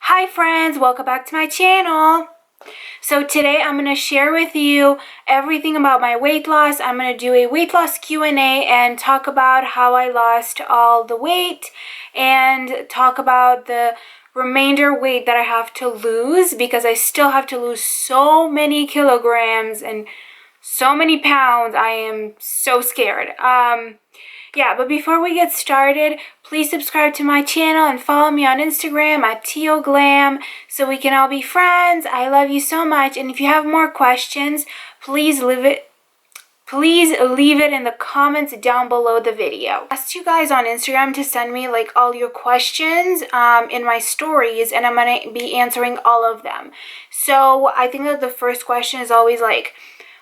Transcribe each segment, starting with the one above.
Hi friends, welcome back to my channel. So today I'm going to share with you everything about my weight loss. I'm going to do a weight loss Q&A and talk about how I lost all the weight and talk about the remainder weight that I have to lose because I still have to lose so many kilograms and so many pounds. I am so scared. But before we get started, please subscribe to my channel and follow me on Instagram at TioGlam so we can all be friends. I love you so much. And if you have more questions, please leave it in the comments down below the video. I asked you guys on Instagram to send me all your questions in my stories, and I'm going to be answering all of them. So I think that the first question is always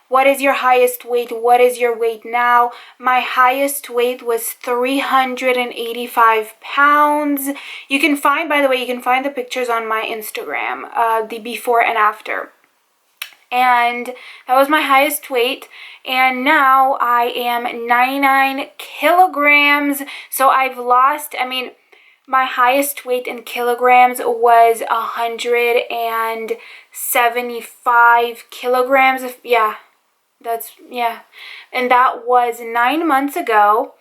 what is your highest weight? What is your weight now? My highest weight was 385 pounds. You can find the pictures on my Instagram, the before and after. And that was my highest weight. And now I am 99 kilograms. So I've lost, my highest weight in kilograms was 175 kilograms. And that was 9 months ago.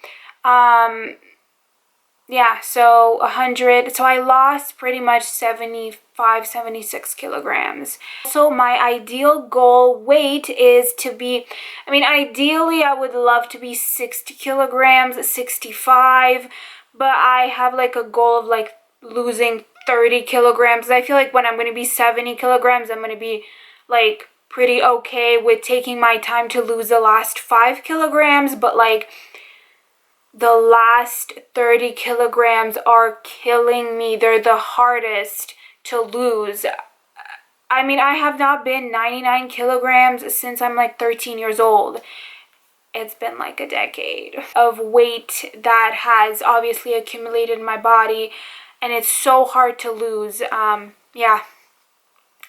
So I lost pretty much 76 kilograms. So my ideal goal weight is to be, ideally I would love to be 60 kilograms, 65, but I have a goal of losing 30 kilograms. I feel like when I'm going to be 70 kilograms, I'm going to be pretty okay with taking my time to lose the last 5 kilograms, but the last 30 kilograms are killing me. They're the hardest to lose. I have not been 99 kilograms since I'm 13 years old. It's been a decade of weight that has obviously accumulated in my body, and it's so hard to lose.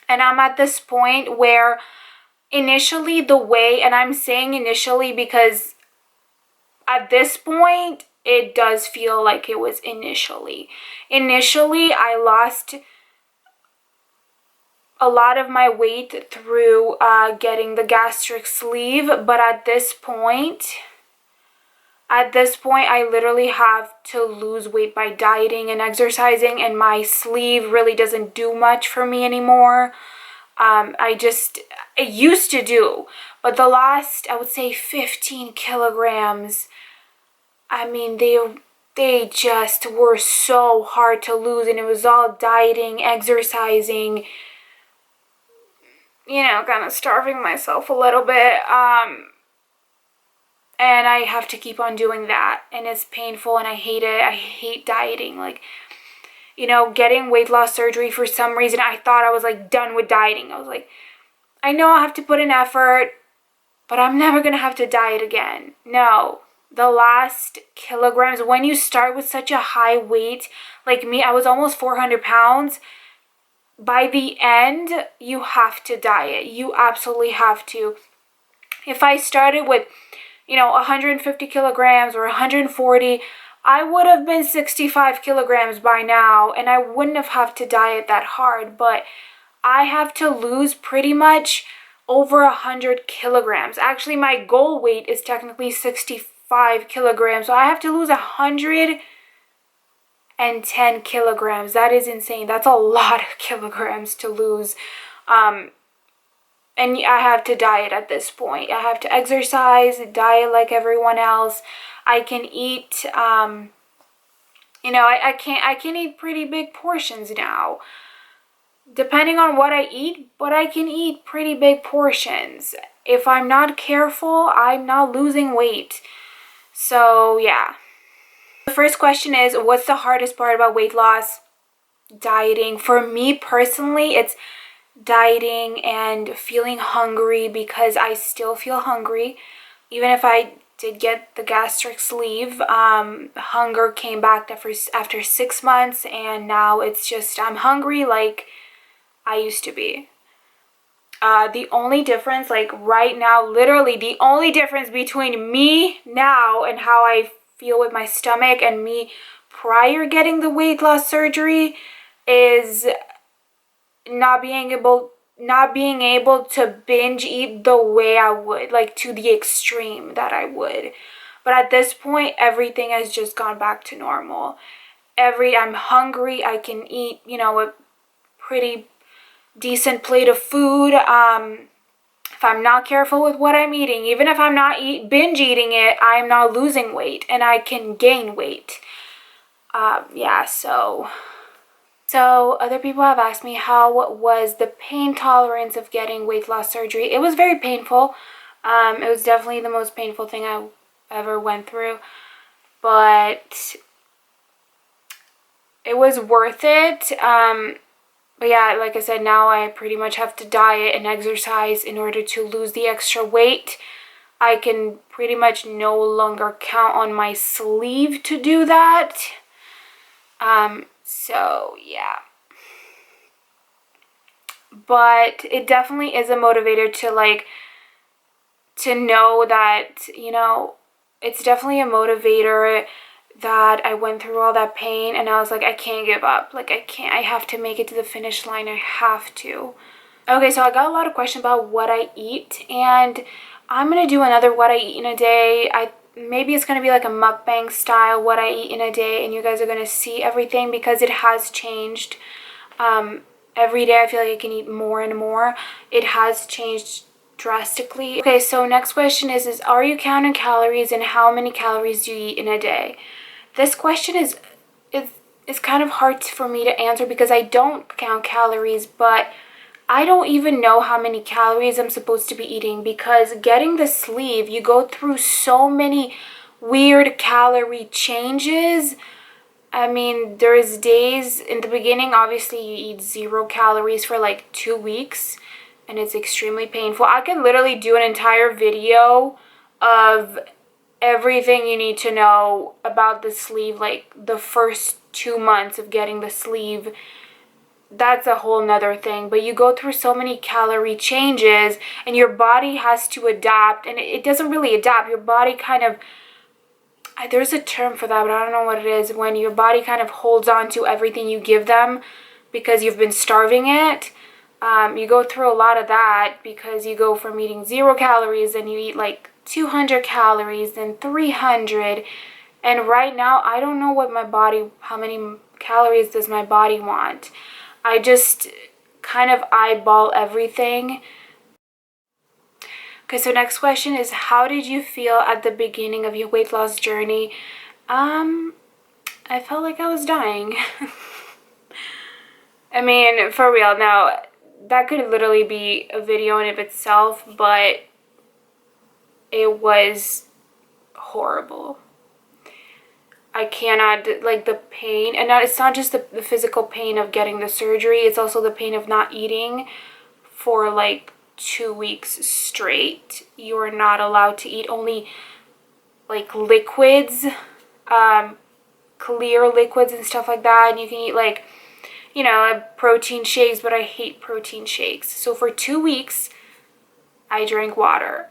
And I'm at this point where initially and I'm saying initially because at this point, it does feel like it was initially. Initially, I lost a lot of my weight through getting the gastric sleeve, but at this point, I literally have to lose weight by dieting and exercising, and my sleeve really doesn't do much for me anymore. It used to do, but the last, I would say 15 kilograms, they just were so hard to lose, and it was all dieting, exercising, kind of starving myself a little bit, and I have to keep on doing that, and it's painful, and I hate it. I hate dieting. Getting weight loss surgery, for some reason, I thought I was done with dieting. I was I know I have to put in effort, but I'm never going to have to diet again. No, the last kilograms, when you start with such a high weight, like me, I was almost 400 pounds. By the end, you have to diet. You absolutely have to. If I started with, 150 kilograms or 140, I would have been 65 kilograms by now, and I wouldn't have to diet that hard, but I have to lose pretty much over 100 kilograms. Actually, my goal weight is technically 65 kilograms, so I have to lose 110 kilograms. That is insane. That's a lot of kilograms to lose. And I have to diet at this point. I have to exercise, diet like everyone else. I can eat, I can eat pretty big portions now. Depending on what I eat, but I can eat pretty big portions. If I'm not careful, I'm not losing weight. So, yeah. The first question is, what's the hardest part about weight loss? Dieting. For me personally, it's dieting and feeling hungry, because I still feel hungry. Even if I did get the gastric sleeve, hunger came back after 6 months, and now it's just I'm hungry like I used to be. The only difference, right now, literally the only difference between me now and how I feel with my stomach and me prior getting the weight loss surgery is not being able to binge eat the way I would, like to the extreme that I would. But at this point, everything has just gone back to normal. I'm hungry, I can eat, a pretty decent plate of food. If I'm not careful with what I'm eating, even if I'm not binge eating it, I'm not losing weight and I can gain weight. Yeah, so other people have asked me how was the pain tolerance of getting weight loss surgery. It was very painful. It was definitely the most painful thing I ever went through, but it was worth it. But yeah, like I said, now I pretty much have to diet and exercise in order to lose the extra weight. I can pretty much no longer count on my sleeve to do that. So yeah. But it definitely is a motivator to know that, it's definitely a motivator that I went through all that pain and I was like, I can't give up. Like, I have to make it to the finish line. I have to. Okay, so I got a lot of questions about what I eat, and I'm going to do another what I eat in a day. Maybe it's going to be like a mukbang style what I eat in a day, and you guys are going to see everything because it has changed. Every day I feel like I can eat more and more. It has changed drastically. Okay, so next question is are you counting calories, and how many calories do you eat in a day? This question is kind of hard for me to answer because I don't count calories, but I don't even know how many calories I'm supposed to be eating because getting the sleeve, you go through so many weird calorie changes. I mean, there's days in the beginning, obviously you eat 0 calories for like 2 weeks and it's extremely painful. I can literally do an entire video of everything you need to know about the sleeve, like the first 2 months of getting the sleeve. That's a whole nother thing, but you go through so many calorie changes and your body has to adapt, and it doesn't really adapt. Your body kind of, there's a term for that, but I don't know what it is, when your body kind of holds on to everything you give them because you've been starving it. You go through a lot of that because you go from eating 0 calories and you eat like 200 calories, then 300. And right now, I don't know how many calories does my body want. I just kind of eyeball everything. Okay, so next question is, how did you feel at the beginning of your weight loss journey? I felt like I was dying. I mean, for real. Now, that could literally be a video in of itself, but it was horrible. I cannot, like, the pain, and it's not just the physical pain of getting the surgery, it's also the pain of not eating for like 2 weeks straight. You are not allowed to eat, only like liquids, clear liquids and stuff like that, and you can eat like, protein shakes, but I hate protein shakes. So for 2 weeks, I drank water.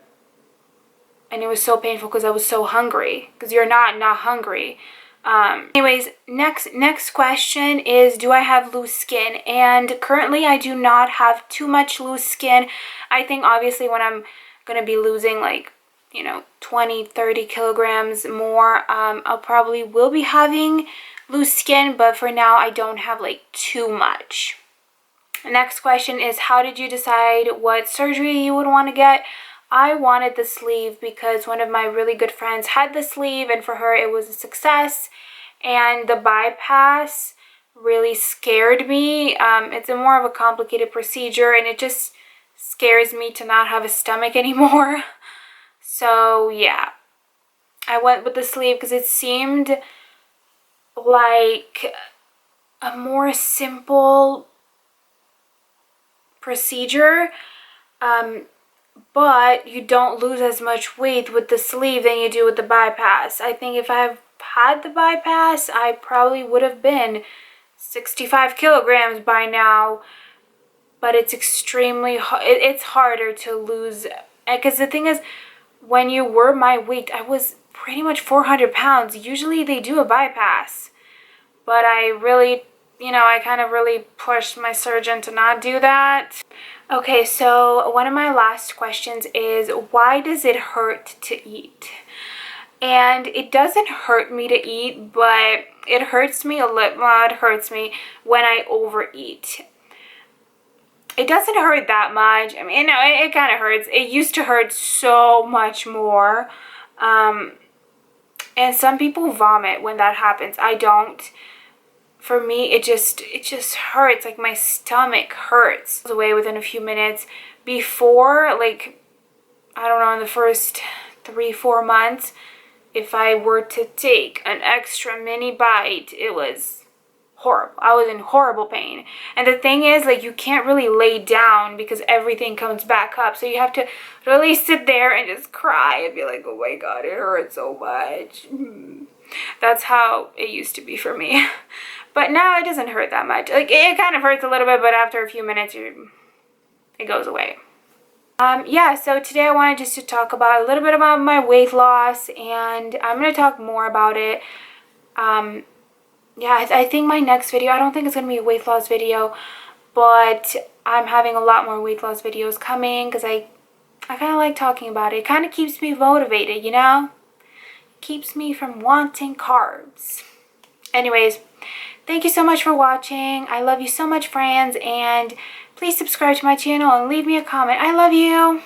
And it was so painful because I was so hungry. Because you're not hungry. Anyways, next question is, do I have loose skin? And currently I do not have too much loose skin. I think obviously when I'm going to be losing like, 20, 30 kilograms more, I'll probably will be having loose skin. But for now, I don't have like too much. Next question is, how did you decide what surgery you would want to get? I wanted the sleeve because one of my really good friends had the sleeve, and for her it was a success. And the bypass really scared me. It's a more of a complicated procedure, and it just scares me to not have a stomach anymore. So yeah, I went with the sleeve because it seemed like a more simple procedure. But you don't lose as much weight with the sleeve than you do with the bypass. I think if I had the bypass, I probably would have been 65 kilograms by now. But it's extremely it's harder to lose. Because the thing is, when you were my weight, I was pretty much 400 pounds. Usually they do a bypass. But I really you know, I kind of really pushed my surgeon to not do that. Okay, so one of my last questions is, why does it hurt to eat? And it doesn't hurt me to eat, but it hurts me a little. Well, it hurts me when I overeat. It doesn't hurt that much. I mean, no, it kind of hurts. It used to hurt so much more. And some people vomit when that happens. I don't. For me, it just hurts. Like, my stomach hurts. Away within a few minutes. Before, like, I don't know, in the first 3-4 months, if I were to take an extra mini bite, it was horrible. I was in horrible pain. And the thing is, like, you can't really lay down because everything comes back up. So you have to really sit there and just cry and be like, oh my God, it hurts so much. That's how it used to be for me. But now it doesn't hurt that much. Like, it kind of hurts a little bit, but after a few minutes, it goes away. Yeah, so today I wanted just to talk about a little bit about my weight loss, and I'm going to talk more about it. Yeah, I think my next video, I don't think it's going to be a weight loss video, but I'm having a lot more weight loss videos coming because I kind of like talking about it. It kind of keeps me motivated, you know? Keeps me from wanting carbs. Anyways, thank you so much for watching. I love you so much, friends, and please subscribe to my channel and leave me a comment. I love you.